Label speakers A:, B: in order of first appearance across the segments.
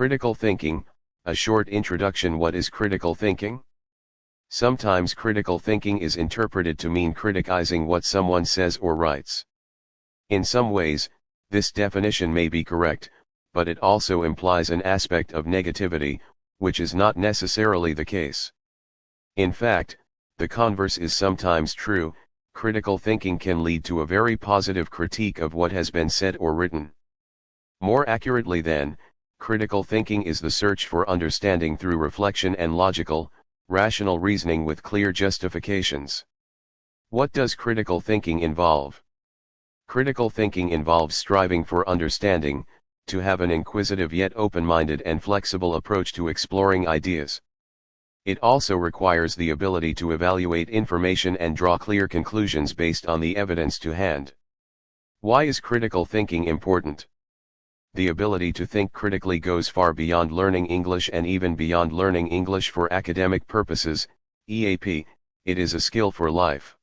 A: Critical thinking, a short introduction. What is critical thinking? Sometimes critical thinking is interpreted to mean criticizing what someone says or writes. In some ways, this definition may be correct, but it also implies an aspect of negativity, which is not necessarily the case. In fact, the converse is sometimes true. Critical thinking can lead to a very positive critique of what has been said or written. More accurately then, critical thinking is the search for understanding through reflection and logical, rational reasoning with clear justifications. What does critical thinking involve? Critical thinking involves striving for understanding, to have an inquisitive yet open-minded and flexible approach to exploring ideas. It also requires the ability to evaluate information and draw clear conclusions based on the evidence to hand. Why is critical thinking important? The ability to think critically goes far beyond learning English and even beyond learning English for academic purposes, EAP. It is a skill for life.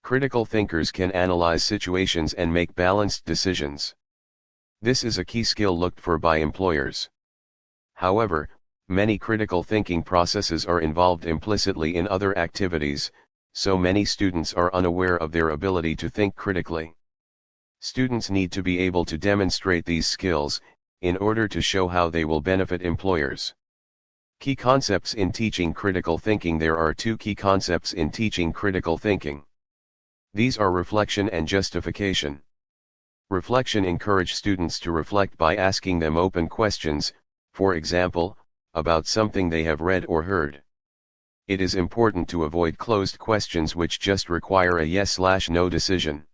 A: Critical thinkers can analyze situations and make balanced decisions. This is a key skill looked for by employers. However, many critical thinking processes are involved implicitly in other activities, so many students are unaware of their ability to think critically. Students need to be able to demonstrate these skills, in order to show how they will benefit employers. Key concepts in teaching critical thinking. There are two key concepts in teaching critical thinking. These are reflection and justification. Reflection encourages students to reflect by asking them open questions, for example, about something they have read or heard. It is important to avoid closed questions which just require a yes/no decision.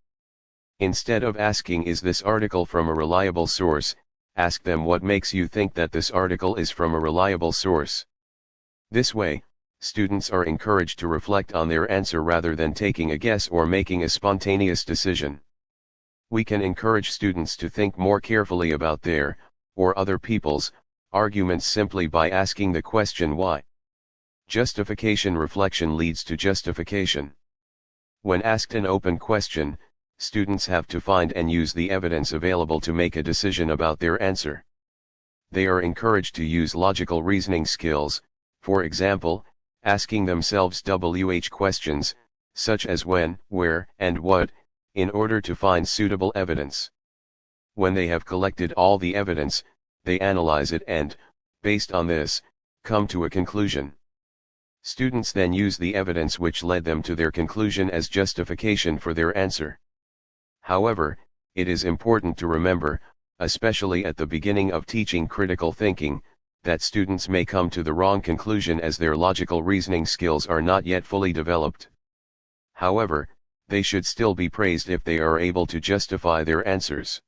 A: Instead of asking, "Is this article from a reliable source?" ask them, "What makes you think that this article is from a reliable source?" This way, students are encouraged to reflect on their answer rather than taking a guess or making a spontaneous decision. We can encourage students to think more carefully about their, or other people's, arguments simply by asking the question why. Justification. Reflection leads to justification. When asked an open question, students have to find and use the evidence available to make a decision about their answer. They are encouraged to use logical reasoning skills, for example, asking themselves questions, such as when, where, and what, in order to find suitable evidence. When they have collected all the evidence, they analyze it and, based on this, come to a conclusion. Students then use the evidence which led them to their conclusion as justification for their answer. However, it is important to remember, especially at the beginning of teaching critical thinking, that students may come to the wrong conclusion as their logical reasoning skills are not yet fully developed. However, they should still be praised if they are able to justify their answers.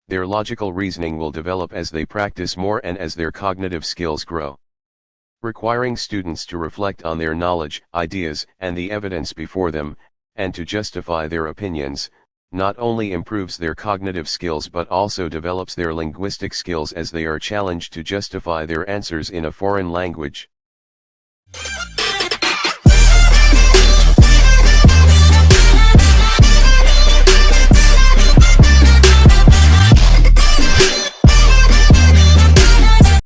A: Their logical reasoning will develop as they practice more and as their cognitive skills grow. Requiring students to reflect on their knowledge, ideas, and the evidence before them, and to justify their opinions, not only improves their cognitive skills but also develops their linguistic skills as they are challenged to justify their answers in a foreign language.